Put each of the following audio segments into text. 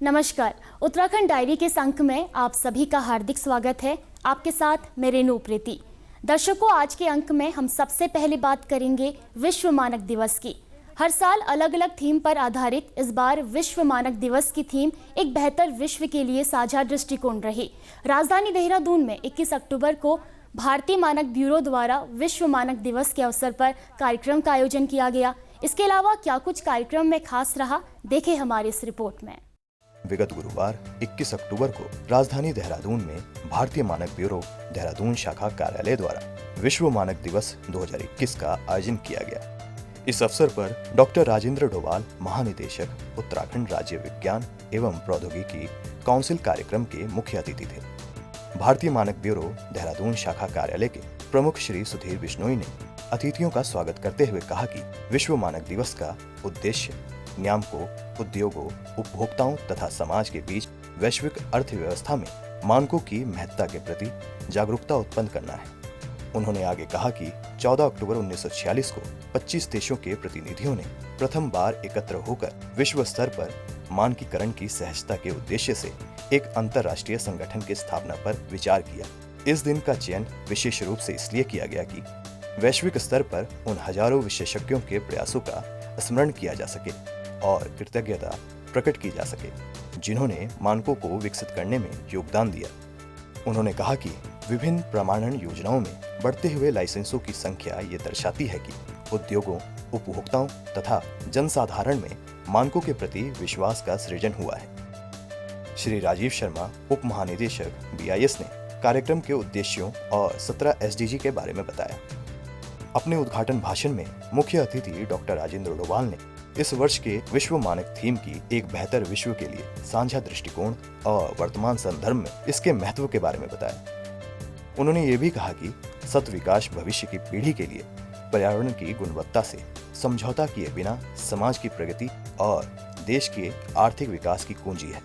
नमस्कार। उत्तराखंड डायरी के इस अंक में आप सभी का हार्दिक स्वागत है। आपके साथ मैं रेणु प्रीति। दर्शकों, आज के अंक में हम सबसे पहले बात करेंगे विश्व मानक दिवस की। हर साल अलग अलग थीम पर आधारित इस बार विश्व मानक दिवस की थीम एक बेहतर विश्व के लिए साझा दृष्टिकोण रही। राजधानी देहरादून में 21 अक्टूबर को भारतीय मानक ब्यूरो द्वारा विश्व मानक दिवस के अवसर पर कार्यक्रम का आयोजन किया गया। इसके अलावा क्या कुछ कार्यक्रम में खास रहा, देखें हमारी इस रिपोर्ट में। विगत गुरुवार 21 अक्टूबर को राजधानी देहरादून में भारतीय मानक ब्यूरो देहरादून शाखा कार्यालय द्वारा विश्व मानक दिवस 2021 का आयोजन किया गया। इस अवसर पर डॉक्टर राजेंद्र डोभाल, महानिदेशक, उत्तराखंड राज्य विज्ञान एवं प्रौद्योगिकी काउंसिल कार्यक्रम के मुख्य अतिथि थे। भारतीय मानक ब्यूरो देहरादून शाखा कार्यालय के प्रमुख श्री सुधीर बिश्नोई ने अतिथियों का स्वागत करते हुए कहा कि विश्व मानक दिवस का उद्देश्य न्यामकों, उद्योगों, उपभोक्ताओं तथा समाज के बीच वैश्विक अर्थव्यवस्था में मानकों की महत्ता के प्रति जागरूकता उत्पन्न करना है। उन्होंने आगे कहा कि 14 अक्टूबर 1946 को 25 देशों के प्रतिनिधियों ने प्रथम बार एकत्र होकर विश्व स्तर पर मानकीकरण की सहजता के उद्देश्य से एक अंतर्राष्ट्रीय संगठन की स्थापना पर विचार किया। इस दिन का चयन विशेष रूप से इसलिए किया गया कि वैश्विक स्तर पर उन हजारों विशेषज्ञों के प्रयासों का स्मरण किया जा सके और कृतज्ञता प्रकट की जा सके, जिन्होंने मानकों को विकसित करने में योगदान दिया। उन्होंने कहा कि विभिन्न प्रमाणन योजनाओं में बढ़ते हुए लाइसेंसों की संख्या ये दर्शाती है कि उद्योगों, उपभोक्ताओं तथा जनसाधारण में मानकों के प्रति विश्वास का सृजन हुआ है। श्री राजीव शर्मा, उप महानिदेशक BIS ने कार्यक्रम के उद्देश्यों और 17 SDG के बारे में बताया। अपने उद्घाटन भाषण में मुख्य अतिथि डॉक्टर राजेंद्र डोभाल ने इस वर्ष के विश्व मानक थीम की एक बेहतर विश्व के लिए साझा दृष्टिकोण और वर्तमान संदर्भ में इसके महत्व के बारे में बताया। उन्होंने ये भी कहा कि सत विकास भविष्य की पीढ़ी के लिए पर्यावरण की गुणवत्ता से समझौता किए बिना समाज की प्रगति और देश के आर्थिक विकास की कुंजी है।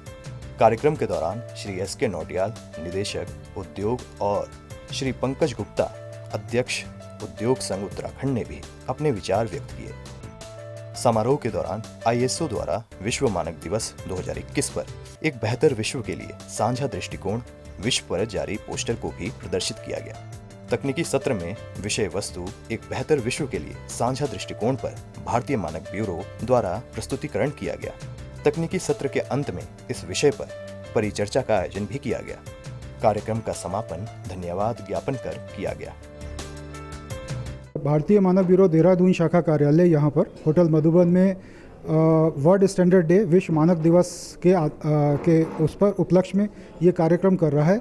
कार्यक्रम के दौरान श्री SK नौटियाल, निदेशक उद्योग, और श्री पंकज गुप्ता, अध्यक्ष उद्योग संघ उत्तराखंड ने भी अपने विचार व्यक्त किए। समारोह के दौरान ISO द्वारा विश्व मानक दिवस 2021 पर एक बेहतर विश्व के लिए साझा दृष्टिकोण विश्व पर जारी पोस्टर को भी प्रदर्शित किया गया। तकनीकी सत्र में विषय वस्तु एक बेहतर विश्व के लिए साझा दृष्टिकोण पर भारतीय मानक ब्यूरो द्वारा प्रस्तुतिकरण किया गया। तकनीकी सत्र के अंत में इस विषय पर परिचर्चा का आयोजन भी किया गया। कार्यक्रम का समापन धन्यवाद ज्ञापन कर किया गया। भारतीय मानक ब्यूरो देहरादून शाखा कार्यालय यहाँ पर होटल मधुबन में वर्ल्ड स्टैंडर्ड डे विश्व मानक दिवस के उस पर उपलक्ष्य में ये कार्यक्रम कर रहा है।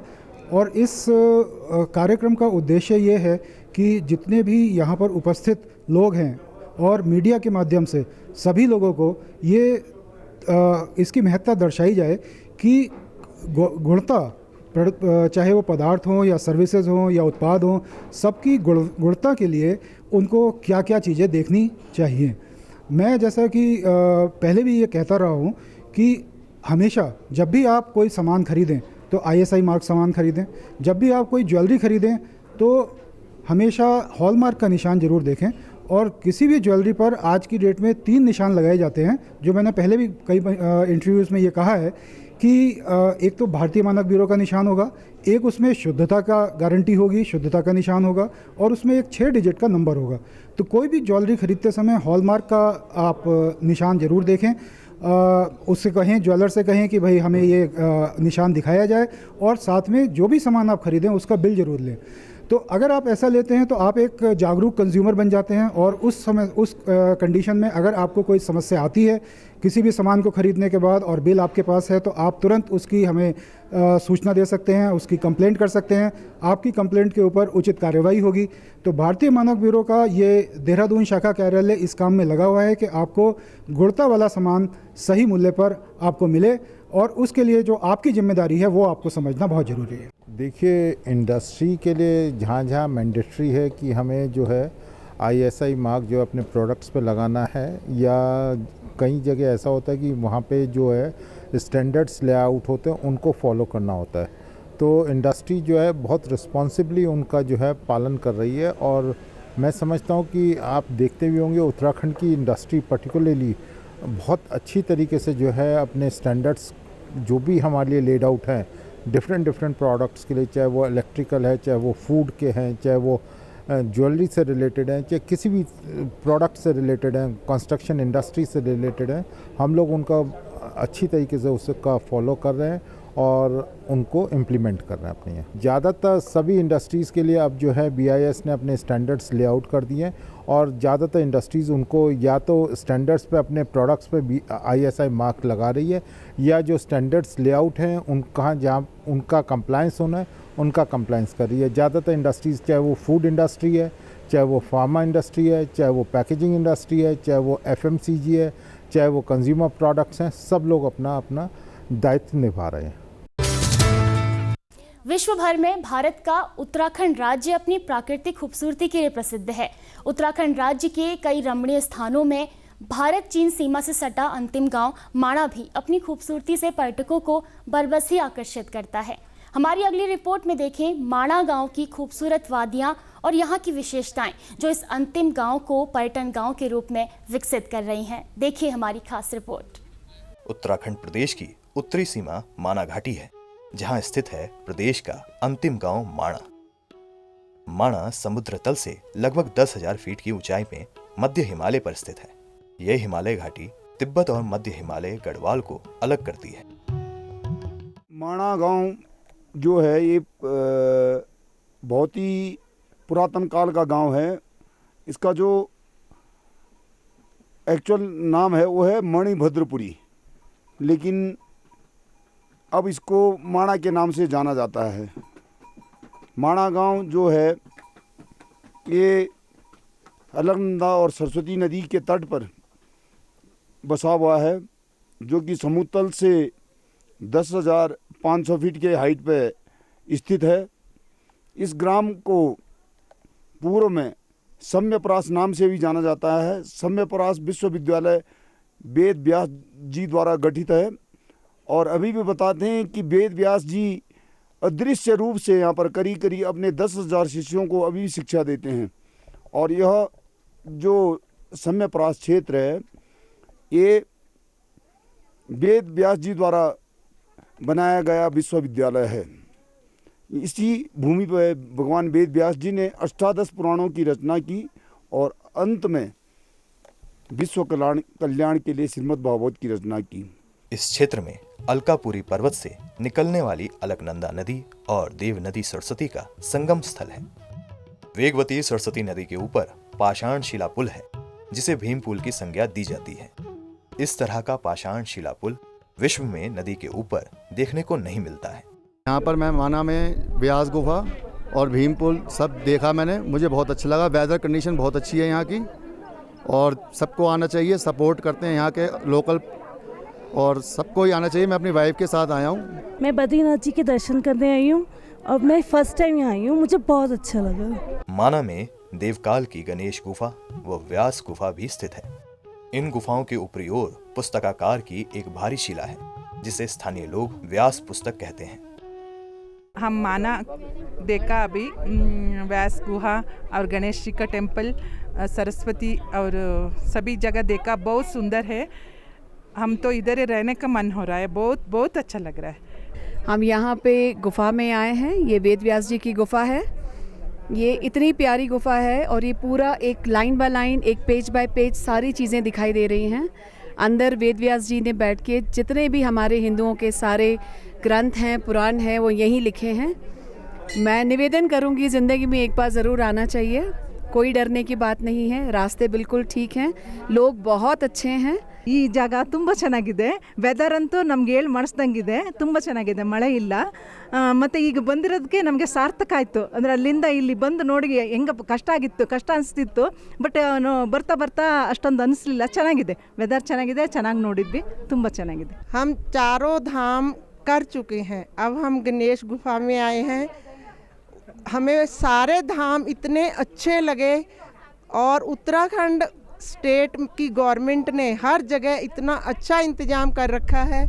और इस कार्यक्रम का उद्देश्य ये है कि जितने भी यहाँ पर उपस्थित लोग हैं और मीडिया के माध्यम से सभी लोगों को ये इसकी महत्ता दर्शाई जाए कि गुणवत्ता, चाहे वो पदार्थ हों या सर्विसेज हों या उत्पाद हों, सबकी गुणवत्ता के लिए उनको क्या क्या चीज़ें देखनी चाहिए। मैं जैसा कि पहले भी ये कहता रहा हूँ कि हमेशा जब भी आप कोई सामान खरीदें तो ISI मार्क सामान खरीदें। जब भी आप कोई ज्वेलरी खरीदें तो हमेशा हॉलमार्क का निशान ज़रूर देखें। और किसी भी ज्वेलरी पर आज की डेट में 3 निशान लगाए जाते हैं, जो मैंने पहले भी कई इंटरव्यूज़ में ये कहा है कि एक तो भारतीय मानक ब्यूरो का निशान होगा, एक उसमें शुद्धता का गारंटी होगी, शुद्धता का निशान होगा, और उसमें एक 6 डिजिट का नंबर होगा। तो कोई भी ज्वेलरी खरीदते समय हॉलमार्क का आप निशान ज़रूर देखें। उससे कहें, ज्वेलर से कहें कि भाई हमें ये निशान दिखाया जाए, और साथ में जो भी सामान आप खरीदें उसका बिल ज़रूर लें। तो अगर आप ऐसा लेते हैं तो आप एक जागरूक कंज्यूमर बन जाते हैं। और उस कंडीशन में अगर आपको कोई समस्या आती है किसी भी सामान को खरीदने के बाद और बिल आपके पास है, तो आप तुरंत उसकी हमें सूचना दे सकते हैं, उसकी कंप्लेंट कर सकते हैं। आपकी कंप्लेंट के ऊपर उचित कार्रवाई होगी। तो भारतीय मानक ब्यूरो का ये देहरादून शाखा कार्यालय इस काम में लगा हुआ है कि आपको गुणवत्ता वाला सामान सही मूल्य पर आपको मिले, और उसके लिए जो आपकी जिम्मेदारी है वो आपको समझना बहुत ज़रूरी है। देखिए, इंडस्ट्री के लिए जहाँ जहाँ मैंडेटरी है कि हमें जो है ISI मार्क जो अपने प्रोडक्ट्स पे लगाना है, या कई जगह ऐसा होता है कि वहाँ पे जो है स्टैंडर्ड्स लेआउट होते हैं उनको फॉलो करना होता है। तो इंडस्ट्री जो है बहुत रिस्पॉन्सिबली उनका जो है पालन कर रही है। और मैं समझता हूँ कि आप देखते भी होंगे उत्तराखंड की इंडस्ट्री पर्टिकुलरली बहुत अच्छी तरीके से जो है अपने स्टैंडर्ड्स जो भी हमारे लिए लेड आउट हैं डिफरेंट प्रोडक्ट्स के लिए, चाहे वो इलेक्ट्रिकल है, चाहे वो फूड के हैं, चाहे वो ज्वेलरी से रिलेटेड हैं, चाहे किसी भी प्रोडक्ट से रिलेटेड हैं, कंस्ट्रक्शन इंडस्ट्री से रिलेटेड हैं, हम लोग उनका अच्छी तरीके से उसका फॉलो कर रहे हैं और उनको इम्प्लीमेंट कर रहे हैं अपने यहाँ। ज़्यादातर सभी इंडस्ट्रीज़ के लिए अब जो है BIS ने अपने स्टैंडर्ड्स लेआउट कर दिए हैं और ज़्यादातर इंडस्ट्रीज़ उनको या तो स्टैंडर्ड्स पे अपने प्रोडक्ट्स पे ISI मार्क लगा रही है, या जो स्टैंडर्ड्स लेआउट हैं उनका जहाँ उनका कंप्लायंस होना है उनका कंप्लायंस कर रही है। ज़्यादातर इंडस्ट्रीज़, चाहे वो फूड इंडस्ट्री है, चाहे वो फार्मा इंडस्ट्री है, चाहे वो पैकेजिंग इंडस्ट्री है, चाहे वो FMCG है, चाहे वो कंज्यूमर प्रोडक्ट्स हैं, सब लोग अपना अपना दायित्व निभा रहे हैं। विश्व भर में भारत का उत्तराखंड राज्य अपनी प्राकृतिक खूबसूरती के लिए प्रसिद्ध है। उत्तराखंड राज्य के कई रमणीय स्थानों में भारत चीन सीमा से सटा अंतिम गांव माणा भी अपनी खूबसूरती से पर्यटकों को बरबस ही आकर्षित करता है। हमारी अगली रिपोर्ट में देखें माणा गांव की खूबसूरत वादियां और यहाँ की विशेषताएं जो इस अंतिम गांव को पर्यटन गांव के रूप में विकसित कर रही हैं। देखिए हमारी खास रिपोर्ट। उत्तराखंड प्रदेश की उत्तरी सीमा माना घाटी है, जहां स्थित है प्रदेश का अंतिम गांव माणा। माणा समुद्र तल से लगभग 10,000 फीट की ऊंचाई में मध्य हिमालय पर स्थित है। यह हिमालय घाटी तिब्बत और मध्य हिमालय गढ़वाल को अलग करती है। माणा गांव जो है ये बहुत ही पुरातन काल का गांव है। इसका जो एक्चुअल नाम है वो है मणिभद्रपुरी, लेकिन अब इसको माणा के नाम से जाना जाता है। माणा गांव जो है ये अलकनंदा और सरस्वती नदी के तट पर बसा हुआ है, जो कि समुद्र तल से 10,500 फीट के हाइट पे स्थित है। इस ग्राम को पूर्व में सम्यपरास नाम से भी जाना जाता है। सम्यपरास विश्वविद्यालय वेद व्यास जी द्वारा गठित है और अभी भी बताते हैं कि वेद व्यास जी अदृश्य रूप से यहाँ पर करीब करीब अपने 10,000 शिष्यों को अभी भी शिक्षा देते हैं। और यह जो सम्यपरास क्षेत्र है ये वेद व्यास जी द्वारा बनाया गया विश्वविद्यालय है। इसी भूमि पर भगवान वेद व्यास जी ने अष्टादश पुराणों की रचना की और अंत में विश्व कल्याण के लिए श्रीमद् भागवत की रचना की। इस क्षेत्र में अलकापुरी पर्वत से निकलने वाली अलकनंदा नदी और देव नदी सरस्वती का संगम स्थल है। वेगवती सरस्वती नदी के ऊपर पाषाण शिला पुल है, जिसे भीम पुल की संज्ञा दी जाती है। इस तरह का पाषाण शिला पुल विश्व में नदी के ऊपर देखने को नहीं मिलता है। यहाँ पर मैं माना में व्यास गुफा और भीम पुल सब देखा मैंने, मुझे बहुत अच्छा लगा। वेदर कंडीशन बहुत अच्छी है यहाँ की और सबको आना चाहिए। सपोर्ट करते हैं यहाँ के लोकल और सबको ही आना चाहिए। मैं अपनी वाइफ के साथ आया हूँ। मैं बद्रीनाथ जी के दर्शन करने आई हूँ और मैं फर्स्ट टाइम यहाँ आई हूँ, मुझे बहुत अच्छा लगा। माना में देवकाल की गणेश गुफा व व्यास गुफा भी स्थित है। इन गुफाओं के ऊपरी ओर पुस्तकाकार की एक भारी शिला है, जिसे स्थानीय लोग व्यास पुस्तक कहते हैं। हम माना देखा अभी व्यास गुहा और गणेश जी का टेम्पल, सरस्वती और सभी जगह देखा, बहुत सुंदर है। हम तो इधर ही रहने का मन हो रहा है, बहुत बहुत अच्छा लग रहा है। हम यहाँ पे गुफा में आए हैं। ये वेद व्यास जी की गुफा है। ये इतनी प्यारी गुफा है और ये पूरा एक लाइन बाय लाइन, एक पेज बाय पेज सारी चीज़ें दिखाई दे रही हैं। अंदर वेद व्यास जी ने बैठ के जितने भी हमारे हिंदुओं के सारे ग्रंथ हैं, पुराण हैं, वो यहीं लिखे हैं। मैं निवेदन करूंगी ज़िंदगी में एक बार ज़रूर आना चाहिए। कोई डरने की बात नहीं है, रास्ते बिल्कुल ठीक हैं, लोग बहुत अच्छे हैं। ಈ ಜಾಗ ತುಂಬ ಚೆನ್ನಾಗಿದೆ. ವೆದರ್ ಅಂತೂ ನಮ್ಗೆ ಹೇಳಿ ಮಾಡಿಸ್ದಂಗಿದೆ, ತುಂಬ ಚೆನ್ನಾಗಿದೆ, ಮಳೆ ಇಲ್ಲ. ಮತ್ತು ಈಗ ಬಂದಿರೋದಕ್ಕೆ ನಮಗೆ ಸಾರ್ಥಕ ಆಯಿತು. ಅಂದರೆ ಅಲ್ಲಿಂದ ಇಲ್ಲಿ ಬಂದು ನೋಡಿ ಹೆಂಗೆ ಕಷ್ಟ ಅನಿಸ್ತಿತ್ತು, ಬಟ್ ಬರ್ತಾ ಬರ್ತಾ ಅಷ್ಟೊಂದು ಅನಿಸ್ಲಿಲ್ಲ. ಚೆನ್ನಾಗಿದೆ, ವೆದರ್ ಚೆನ್ನಾಗಿದೆ, ಚೆನ್ನಾಗಿ ನೋಡಿದ್ವಿ, ತುಂಬ ಚೆನ್ನಾಗಿದೆ. हम चारों धाम कर चुके हैं, अब हम गणेश गुफा में आए हैं। हमें सारे धाम इतने अच्छे लगे और उत्तराखंड स्टेट की गवर्नमेंट ने हर जगह इतना अच्छा इंतज़ाम कर रखा है।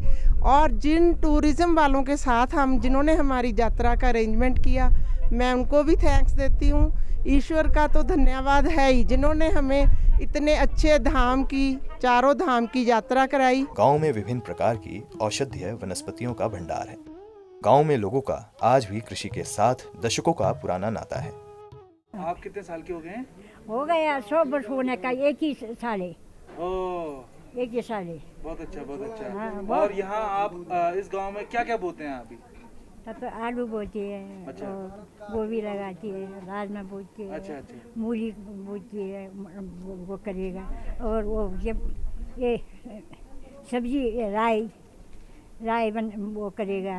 और जिन टूरिज़म वालों के साथ जिन्होंने हमारी यात्रा का अरेंजमेंट किया, मैं उनको भी थैंक्स देती हूँ। ईश्वर का तो धन्यवाद है ही, जिन्होंने हमें इतने अच्छे धाम की, चारों धाम की यात्रा कराई। गांव में विभिन्न प्रकार की औषधीय वनस्पतियों का भंडार है। गांव में लोगों का आज भी कृषि के साथ दशकों का पुराना नाता है। आप कितने साल के हो गए हैं? हो गया 100 वर्ष होने का, एक ही साल है। ओह, एक ही साल है। बहुत अच्छा, बहुत अच्छा। हाँ, और यहाँ आप इस गांव में क्या क्या बोते हैं अभी? तब तो आलू बोती है, अच्छा। और गोभी लगाती है, राजमा बोती है, अच्छा, अच्छा। मूली बोती है, वो करेगा। और वो जब ये सब्जी राई वो करेगा,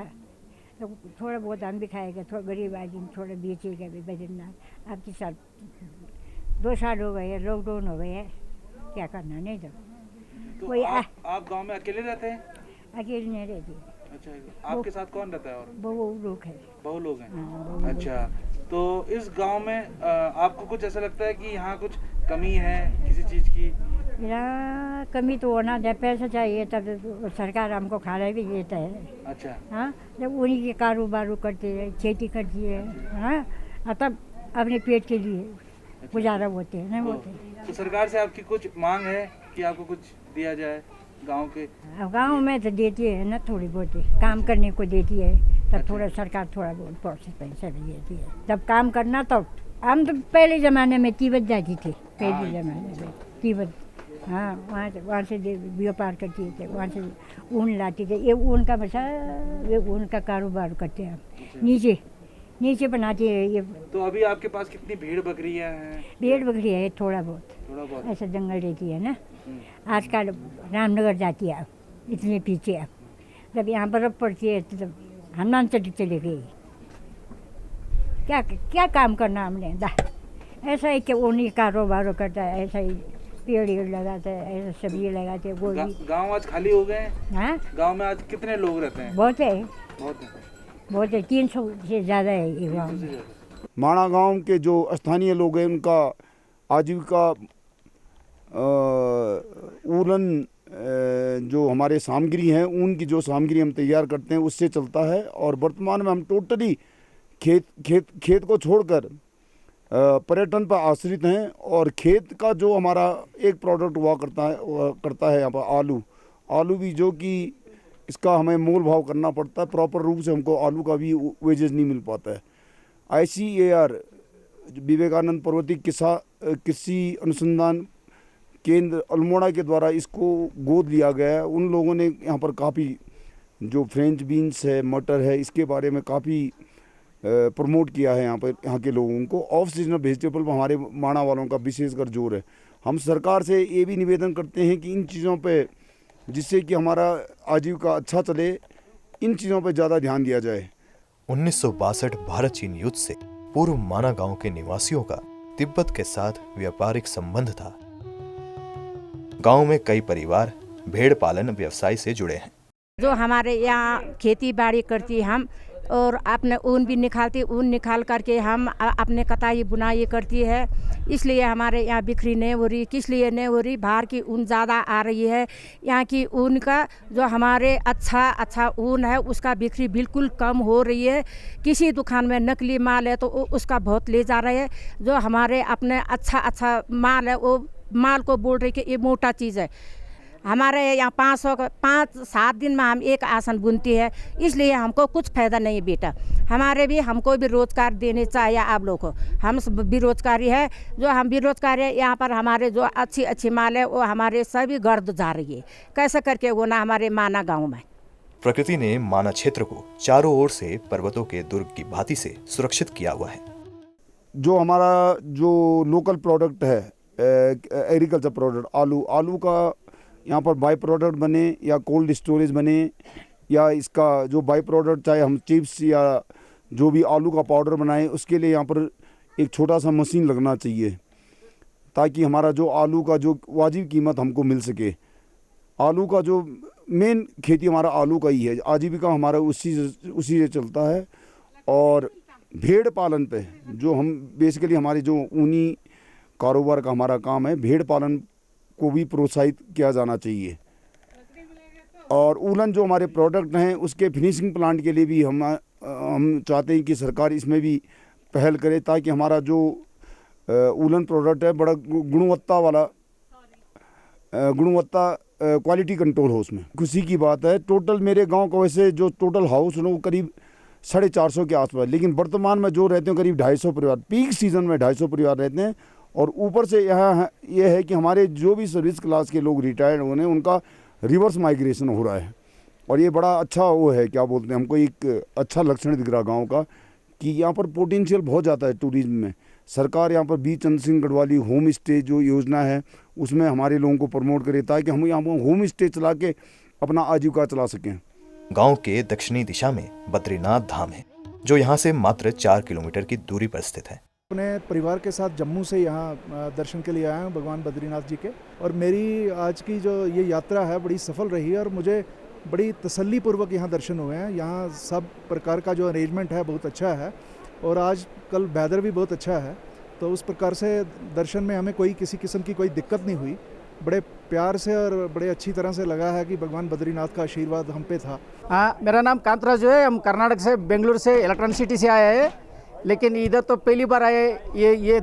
तो थोड़ा बहुत हम भी खाएगा, थोड़ा गरीब आदमी थोड़ा बेचेगा भी बजरनाथ। आपके साथ 2 साल हो गए, लॉकडाउन हो गया, क्या करना, नहीं तो कोई आप गांव में अकेले रहते हैं? अकेले नहीं रहती। अच्छा, आपके साथ कौन रहता है? और बहु लोग है। बहु लोग हैं? हाँ, अच्छा, तो इस गांव में आपको कुछ ऐसा लगता है कि यहाँ कुछ कमी है किसी चीज़ की? यहाँ कमी तो होना, जब पैसा चाहिए तब सरकार हमको खाना भी देता है। अच्छा। हाँ, जब उन्हीं के कारोबार करते हैं, खेती करती है, हाँ, तब अपने पेट के लिए गुजारा होते हैं, नहीं होते। तो सरकार से आपकी कुछ मांग है कि आपको कुछ दिया जाए गांव के? अब गांव में तो देती है ना, थोड़ी बहुत काम करने को देती है, तब अच्छा। थोड़ा सरकार थोड़ा बहुत पैसा भी देती है, तब काम करना। तो हम तो पहले ज़माने में तिब्बत जाती थी, पहले ज़माने में तिब्बत, हाँ, वहाँ से व्यापार करती थे, वहाँ से ऊन लाती थे। ये ऊन का बसा, ये ऊन का कारोबार करते हैं हम, नीचे बनाते हैं ये। तो अभी आपके पास कितनी भेड़ बकरियां हैं? भेड़ बकरी है थोड़ा बहुत, ऐसा जंगल रहती है ना। आजकल रामनगर जाती है, इतने पीछे अब जब यहाँ बर्फ़ पड़ती है तो हनुमान चढ़ी चली गई। क्या क्या काम करना हमने, ऐसा ही कि उन्हीं कारोबार करता है, ऐसा ही पेड़ लगाता है, ऐसा सब्जी लगाते हैं, गोभी। गाँव आज खाली हो गए हैं? हाँ, गाँव में आज कितने लोग रहते हैं? बहुत है, बहुत है, 300 से ज़्यादा है ये गाँव। माणा गांव के जो स्थानीय लोग हैं उनका आजीविका ऊलन जो हमारे सामग्री हैं, ऊन की जो सामग्री हम तैयार करते हैं उससे चलता है। और वर्तमान में हम टोटली खेत को छोड़कर पर्यटन पर आश्रित हैं। और खेत का जो हमारा एक प्रोडक्ट हुआ करता है यहाँ पर आलू भी, जो कि इसका हमें मोल भाव करना पड़ता है, प्रॉपर रूप से हमको आलू का भी वेजेस नहीं मिल पाता है। ICAR विवेकानंद पर्वतीय कृषि अनुसंधान केंद्र अल्मोड़ा के द्वारा इसको गोद लिया गया है। उन लोगों ने यहाँ पर काफ़ी जो फ्रेंच बीन्स है, मटर है, इसके बारे में काफ़ी प्रमोट किया है यहाँ के लोगों को। ऑफ सीजनल वेजिटेबल पर हमारे माणा वालों का विशेषकर जोर है। हम सरकार से ये भी निवेदन करते हैं कि इन चीज़ों पे, जिससे कि हमारा आजीविका अच्छा चले, इन चीज़ों पे ज़्यादा ध्यान दिया जाए। 1962 भारत चीन युद्ध से पूर्व माना गांव के निवासियों का तिब्बत के साथ व्यापारिक संबंध था। गांव में कई परिवार भेड़ पालन व्यवसाय से जुड़े हैं। जो हमारे यहाँ खेती बाड़ी करती हम, और अपने ऊन भी निकालती, ऊन निकाल करके हम अपने कताई बुनाई करती है। इसलिए हमारे यहाँ बिक्री नहीं हो रही। किस लिए नहीं हो रही? बाहर की ऊन ज़्यादा आ रही है। यहाँ की ऊन का जो हमारे अच्छा ऊन है उसका बिक्री बिल्कुल कम हो रही है। किसी दुकान में नकली माल है तो उसका बहुत ले जा रहे हैं। जो हमारे अपने अच्छा माल है वो माल को बोल रही कि ये मोटा चीज़ है। हमारे यहाँ 5-7 दिन में हम एक आसन बुनती है, इसलिए हमको कुछ फ़ायदा नहीं बेटा। हमको भी रोज़गार देने चाहिए आप लोग को। हम बेरोजगारी है, जो हम बेरोजगार है, यहाँ पर हमारे जो अच्छी माल है वो हमारे सभी गर्द जा रही है। कैसे करके वो ना हमारे माना गाँव में। प्रकृति ने माना क्षेत्र को चारों ओर से पर्वतों के दुर्ग की भांति से सुरक्षित किया हुआ है। जो हमारा जो लोकल प्रोडक्ट है, एग्रीकल्चर प्रोडक्ट, आलू का यहाँ पर बाई प्रोडक्ट बने या कोल्ड स्टोरेज बने, या इसका जो बाई प्रोडक्ट चाहे हम चिप्स या जो भी आलू का पाउडर बनाएं, उसके लिए यहाँ पर एक छोटा सा मशीन लगना चाहिए, ताकि हमारा जो आलू का जो वाजिब कीमत हमको मिल सके। आलू का जो मेन खेती हमारा आलू का ही है, आजीविका हमारा उसी से चलता है। और भेड़ पालन पे जो हम बेसिकली हमारी जो ऊनी कारोबार का हमारा काम है, भेड़ पालन को भी प्रोत्साहित किया जाना चाहिए। और ऊलन जो हमारे प्रोडक्ट हैं उसके फिनिशिंग प्लांट के लिए भी हम चाहते हैं कि सरकार इसमें भी पहल करे, ताकि हमारा जो ऊलन प्रोडक्ट है बड़ा गुणवत्ता वाला गुणवत्ता क्वालिटी कंट्रोल हो उसमें। खुशी की बात है, टोटल मेरे गांव का वैसे जो टोटल हाउस है वो करीब 450 के आसपास, लेकिन वर्तमान में जो रहते हैं करीब 250 परिवार, पीक सीजन में 250 परिवार रहते हैं। और ऊपर से यहाँ ये है कि हमारे जो भी सर्विस क्लास के लोग रिटायर्ड होने उनका रिवर्स माइग्रेशन हो रहा है। और ये बड़ा अच्छा वो है, क्या बोलते हैं, हमको एक अच्छा लक्षण दिख रहा गाँव का कि यहाँ पर पोटेंशियल बहुत ज़्यादा है टूरिज्म में। सरकार यहाँ पर B Chandra Singh Garhwali home stay जो योजना है उसमें हमारे लोगों को प्रमोट करे ताकि हम यहाँ पर होम स्टे चला के अपना आजीविका चला सकें। गांव के दक्षिणी दिशा में बद्रीनाथ धाम है, जो यहाँ से मात्र 4 किलोमीटर की दूरी पर स्थित है। अपने परिवार के साथ जम्मू से यहाँ दर्शन के लिए आया हूँ भगवान बद्रीनाथ जी के, और मेरी आज की जो ये यात्रा है बड़ी सफल रही है और मुझे बड़ी तसल्ली पूर्वक यहाँ दर्शन हुए हैं। यहाँ सब प्रकार का जो अरेंजमेंट है बहुत अच्छा है और आज कल वेदर भी बहुत अच्छा है, तो उस प्रकार से दर्शन में हमें कोई किसी किस्म की कोई दिक्कत नहीं हुई। बड़े प्यार से और बड़े अच्छी तरह से लगा है कि भगवान बद्रीनाथ का आशीर्वाद हम पे था। हाँ, मेरा नाम कांतराज है, हम कर्नाटक से बेंगलुरु से इलेक्ट्रॉनिक सिटी से आए हैं, लेकिन इधर तो पहली बार आए। ये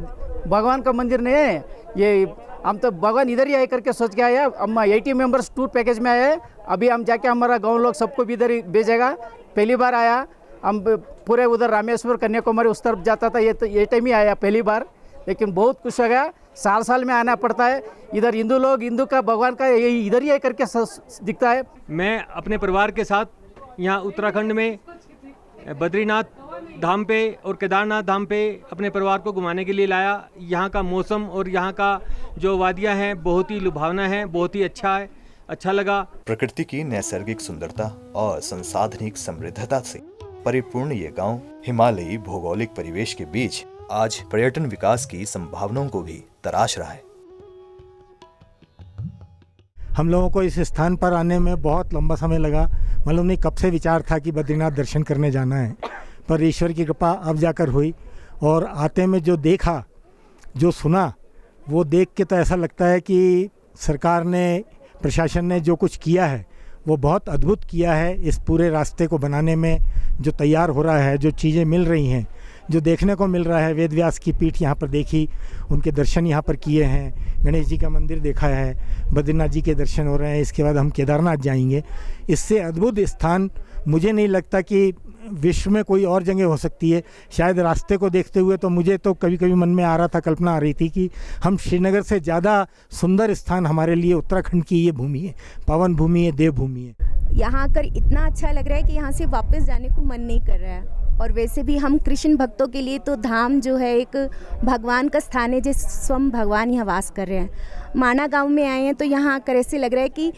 भगवान का मंदिर नहीं है, ये हम तो भगवान इधर ही आए करके सोच के आए। हम 80 मेंबर्स टूर पैकेज में आए, अभी हम जाके हमारा गाँव लोग सबको भी इधर ही भेजेगा। पहली बार आया, हम पूरे उधर रामेश्वर कन्याकुमारी उस तरफ जाता था, ये टाइम ही आया पहली बार, लेकिन बहुत खुश हो गया। साल साल में आना पड़ता है इधर, हिंदू का भगवान का यही इधर ही करके दिखता है। मैं अपने परिवार के साथ यहाँ उत्तराखंड में बद्रीनाथ धाम पे और केदारनाथ धाम पे अपने परिवार को घुमाने के लिए लाया। यहाँ का मौसम और यहाँ का जो वादियाँ हैं बहुत ही लुभावना है, बहुत ही अच्छा है, अच्छा लगा। प्रकृति की नैसर्गिक सुंदरता और संसाधनिक समृद्धता से परिपूर्ण ये गांव हिमालयी भौगोलिक परिवेश के बीच आज पर्यटन विकास की संभावनाओं को भी तराश रहा है। हम लोगों को इस स्थान पर आने में बहुत लंबा समय लगा, मालूम नहीं कब से विचार था कि बद्रीनाथ दर्शन करने जाना है, पर ईश्वर की कृपा अब जाकर हुई। और आते में जो देखा, जो सुना, वो देख के तो ऐसा लगता है कि सरकार ने, प्रशासन ने जो कुछ किया है वो बहुत अद्भुत किया है। इस पूरे रास्ते को बनाने में जो तैयार हो रहा है, जो चीज़ें मिल रही हैं, जो देखने को मिल रहा है, वेद व्यास की पीठ यहाँ पर देखी, उनके दर्शन यहाँ पर किए हैं, गणेश जी का मंदिर देखा है, बद्रीनाथ जी के दर्शन हो रहे हैं, इसके बाद हम केदारनाथ जाएंगे। इससे अद्भुत स्थान मुझे नहीं लगता कि विश्व में कोई और जगह हो सकती है। शायद रास्ते को देखते हुए तो मुझे तो कभी कभी मन में आ रहा था, कल्पना आ रही थी कि हम श्रीनगर से ज़्यादा सुंदर स्थान हमारे लिए उत्तराखंड की ये भूमि है, पावन भूमि है, देवभूमि है। यहाँ आकर इतना अच्छा लग रहा है कि यहाँ से वापस जाने को मन नहीं कर रहा है। और वैसे भी हम कृष्ण भक्तों के लिए तो धाम जो है एक भगवान का स्थान है, जिस स्वयं भगवान यहाँ वास कर रहे हैं। माना गांव में आए हैं तो यहाँ आकर ऐसे लग रहा है कि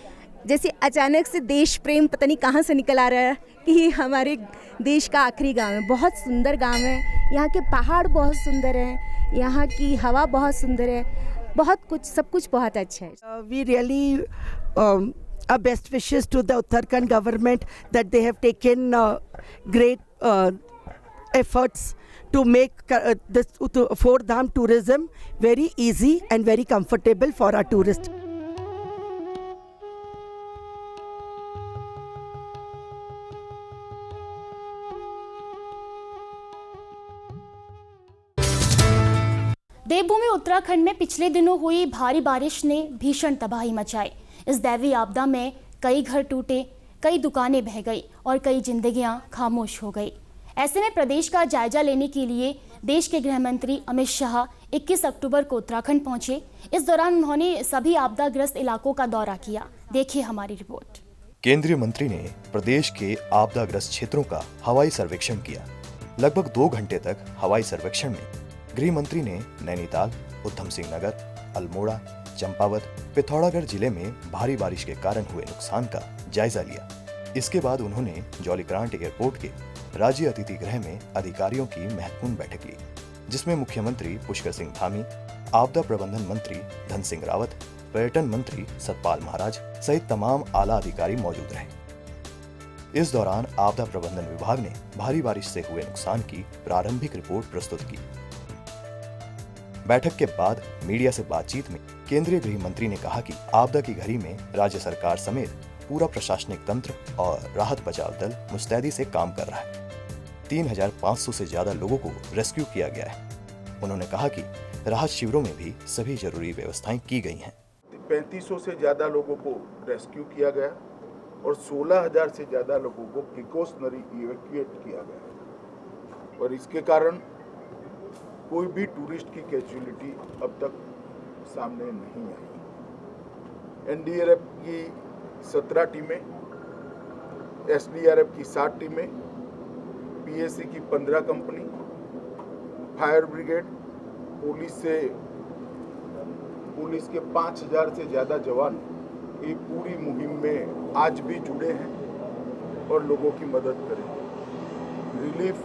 जैसे अचानक से देश प्रेम पता नहीं कहाँ से निकल आ रहा है कि हमारे देश का आखिरी गांव है। बहुत सुंदर गांव है, यहाँ के पहाड़ बहुत सुंदर हैं, यहाँ की हवा बहुत सुंदर है, बहुत कुछ, सब कुछ बहुत अच्छा है। We really our best wishes to the Uttarakhand government that they have taken great efforts to make this Four Dham tourism very easy and very comfortable for our tourists. देवभूमि उत्तराखंड में पिछले दिनों हुई भारी बारिश ने भीषण तबाही मचाई। इस दैवीय आपदा में कई घर टूटे, कई दुकानें बह गई और कई जिंदगियां खामोश हो गई। ऐसे में प्रदेश का जायजा लेने के लिए देश के गृह मंत्री अमित शाह 21 अक्टूबर को उत्तराखंड पहुंचे। इस दौरान उन्होंने सभी आपदाग्रस्त इलाकों का दौरा किया। देखिए हमारी रिपोर्ट। केंद्रीय मंत्री ने प्रदेश के आपदाग्रस्त क्षेत्रों का हवाई सर्वेक्षण किया। लगभग 2 घंटे तक हवाई सर्वेक्षण में गृह मंत्री ने नैनीताल, उधम सिंह नगर, अल्मोड़ा, चंपावत, पिथौरागढ़ जिले में भारी बारिश के कारण हुए नुकसान का जायजा लिया। इसके बाद उन्होंने जौलीग्रांट एयरपोर्ट के राज्य अतिथि गृह में अधिकारियों की महत्वपूर्ण बैठक ली, जिसमें मुख्यमंत्री पुष्कर सिंह धामी, आपदा प्रबंधन मंत्री धन सिंह रावत, पर्यटन मंत्री सतपाल महाराज सहित तमाम आला अधिकारी मौजूद रहे। इस दौरान आपदा प्रबंधन विभाग ने भारी बारिश से हुए नुकसान की प्रारंभिक रिपोर्ट प्रस्तुत की। बैठक के बाद मीडिया से बातचीत में केंद्रीय गृह मंत्री ने कहा कि आपदा की घड़ी में राज्य सरकार समेत पूरा प्रशासनिक तंत्र और राहत बचाव दल मुस्तैदी से काम कर रहा है। 3500 से ज्यादा लोगों को रेस्क्यू किया गया है। उन्होंने कहा कि राहत शिविरों में भी सभी जरूरी व्यवस्थाएं की गई हैं। 3500 से ज़्यादा लोगों को रेस्क्यू किया गया और 16,000 से ज़्यादा लोगों को प्रिकॉशनरी इवैक्यूएट किया गया और इसके कारण कोई भी टूरिस्ट की कैजुअलिटी अब तक सामने नहीं आई। एनडीआरएफ की 17 टीमें, एसडीआरएफ की 7 टीमें, पीएसी की 15 कंपनी, फायर ब्रिगेड, पुलिस के 5,000 से ज़्यादा जवान ये पूरी मुहिम में आज भी जुड़े हैं और लोगों की मदद करें। रिलीफ,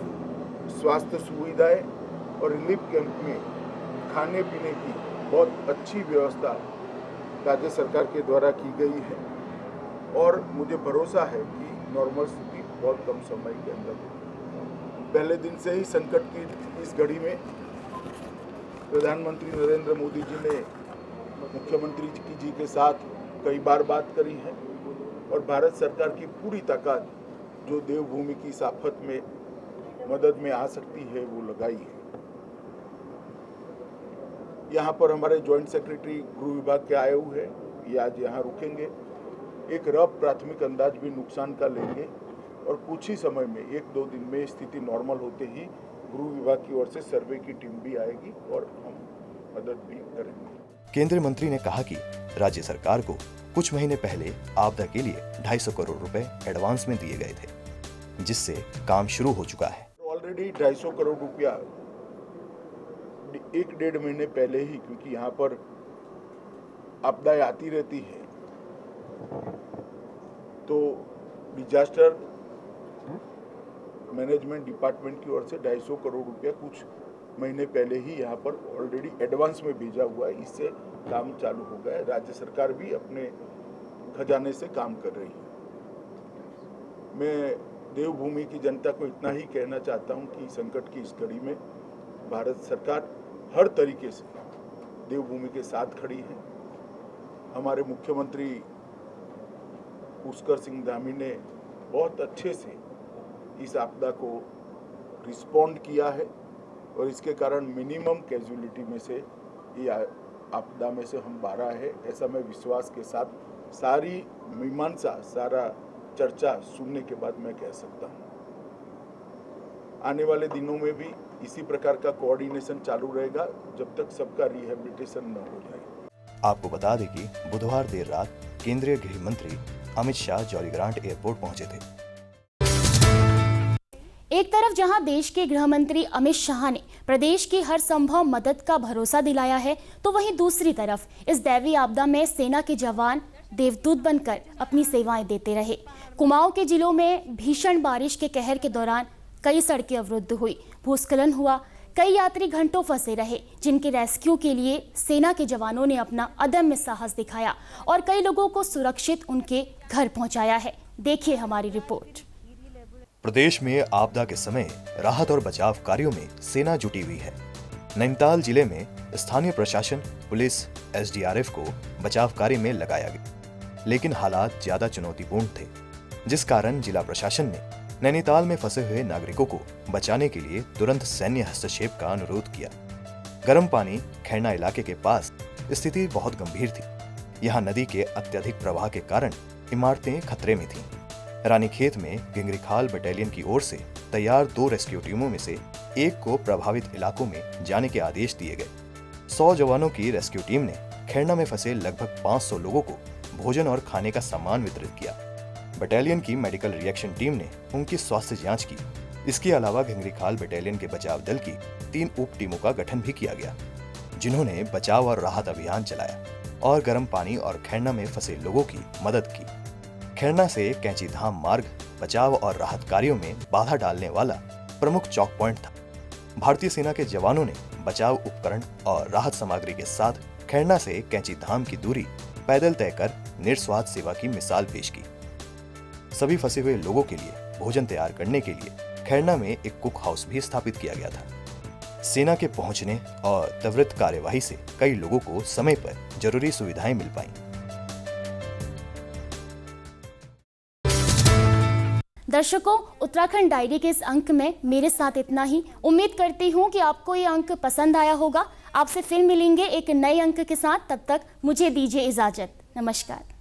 स्वास्थ्य सुविधाएं और रिलीफ कैंप में खाने पीने की बहुत अच्छी व्यवस्था राज्य सरकार के द्वारा की गई है और मुझे भरोसा है कि नॉर्मल स्थिति बहुत कम समय के अंदर होगी। पहले दिन से ही संकट की इस घड़ी में प्रधानमंत्री नरेंद्र मोदी जी ने मुख्यमंत्री जी के साथ कई बार बात करी है और भारत सरकार की पूरी ताकत जो देवभूमि की इस आफत में मदद में आ सकती है वो लगाई है। यहाँ पर हमारे जॉइंट सेक्रेटरी गृह विभाग के आए हुए हैं, ये आज यहाँ रुकेंगे, एक रफ प्राथमिक अंदाज भी नुकसान का लेंगे और कुछ ही समय में 1-2 दिन में स्थिति नॉर्मल होते ही गृह विभाग की ओर से सर्वे की टीम भी आएगी और हम मदद भी करेंगे। केंद्रीय मंत्री ने कहा कि राज्य सरकार को कुछ महीने पहले आपदा के लिए 250 करोड़ रुपए एडवांस में दिए गए थे, जिससे काम शुरू हो चुका है। ऑलरेडी 250 करोड़ रुपया 1-1.5 महीने पहले ही, क्योंकि यहाँ पर आपदाएं आती रहती है, तो डिजास्टर मैनेजमेंट डिपार्टमेंट की ओर से 250 करोड़ रुपया कुछ महीने पहले ही यहाँ पर ऑलरेडी एडवांस में भेजा हुआ है। इससे काम चालू हो गया है। राज्य सरकार भी अपने खजाने से काम कर रही है। मैं देवभूमि की जनता को इतना ही कहना चाहता हूँ कि संकट की इस घड़ी में भारत सरकार हर तरीके से देवभूमि के साथ खड़ी है। हमारे मुख्यमंत्री पुष्कर सिंह धामी ने बहुत अच्छे से इस आपदा को रिस्पॉन्ड किया है और इसके कारण मिनिमम कैजुअलिटी में से ये आपदा में से हम बाहर आए हैं, ऐसा मैं विश्वास के साथ सारी मीमांसा, सारा चर्चा सुनने के बाद मैं कह सकता हूँ। आने वाले दिनों में भी इसी प्रकार का कोऑर्डिनेशन चालू रहेगा जब तक सबका रिहेबिलिटेशन न हो जाए। आपको बता दें कि बुधवार देर रात केंद्रीय गृह मंत्री Amit Shah jolly grant airport पहुंचे थे। एक तरफ जहां देश के गृह मंत्री अमित शाह ने प्रदेश की हर संभव मदद का भरोसा दिलाया है, तो वहीं दूसरी तरफ इस दैवीय आपदा में सेना के जवान देवदूत बनकर अपनी सेवाएं देते रहे। कुमाऊं के जिलों में भीषण बारिश के कहर के दौरान कई सड़कें अवरुद्ध हुई, भूस्खलन हुआ, कई यात्री घंटों फंसे रहे, जिनके रेस्क्यू के लिए सेना के जवानों ने अपना अदम्य साहस दिखाया और कई लोगों को सुरक्षित उनके घर पहुंचाया है। देखिए हमारी रिपोर्ट। प्रदेश में आपदा के समय राहत और बचाव कार्यों में सेना जुटी हुई है। नैनीताल जिले में स्थानीय प्रशासन, पुलिस, एसडीआरएफ को बचाव कार्य में लगाया गया, लेकिन हालात ज्यादा चुनौतीपूर्ण थे, जिस कारण जिला प्रशासन ने नैनीताल में फंसे हुए नागरिकों को बचाने के लिए तुरंत सैन्य हस्तक्षेप का अनुरोध किया। गर्म पानी खैरना इलाके के पास स्थिति बहुत गंभीर थी। यहाँ नदी के अत्यधिक प्रवाह के कारण इमारतें खतरे में थीं। रानीखेत में गिंगरीखाल बटालियन की ओर से तैयार 2 रेस्क्यू टीमों में से एक को प्रभावित इलाकों में जाने के आदेश दिए गए। 100 जवानों की रेस्क्यू टीम ने खैरना में फंसे लगभग 500 लोगों को भोजन और खाने का सामान वितरित किया। बटालियन की मेडिकल रिएक्शन टीम ने उनकी स्वास्थ्य जांच की। इसके अलावा गिंगरीखाल बटालियन के बचाव दल की 3 उप टीमों का गठन भी किया गया, जिन्होंने बचाव और राहत अभियान चलाया और गर्म पानी और खैरना में फंसे लोगों की मदद की। खैरना से कैंची धाम मार्ग बचाव और राहत कार्यों में बाधा डालने वाला प्रमुख चौक पॉइंट था। भारतीय सेना के जवानों ने बचाव उपकरण और राहत सामग्री के साथ खैरना से कैंची धाम की दूरी पैदल तय कर निस्वार्थ सेवा की मिसाल पेश की। सभी फंसे हुए लोगों के लिए भोजन तैयार करने के लिए खैरना में एक कुक हाउस भी स्थापित किया गया था। सेना के पहुंचने और त्वरित कार्यवाही से कई लोगों को समय पर जरूरी सुविधाएं मिल पाईं। दर्शकों, उत्तराखंड डायरी के इस अंक में मेरे साथ इतना ही। उम्मीद करती हूँ कि आपको ये अंक पसंद आया होगा। आपसे फिर मिलेंगे एक नए अंक के साथ, तब तक मुझे दीजिए इजाजत। नमस्कार।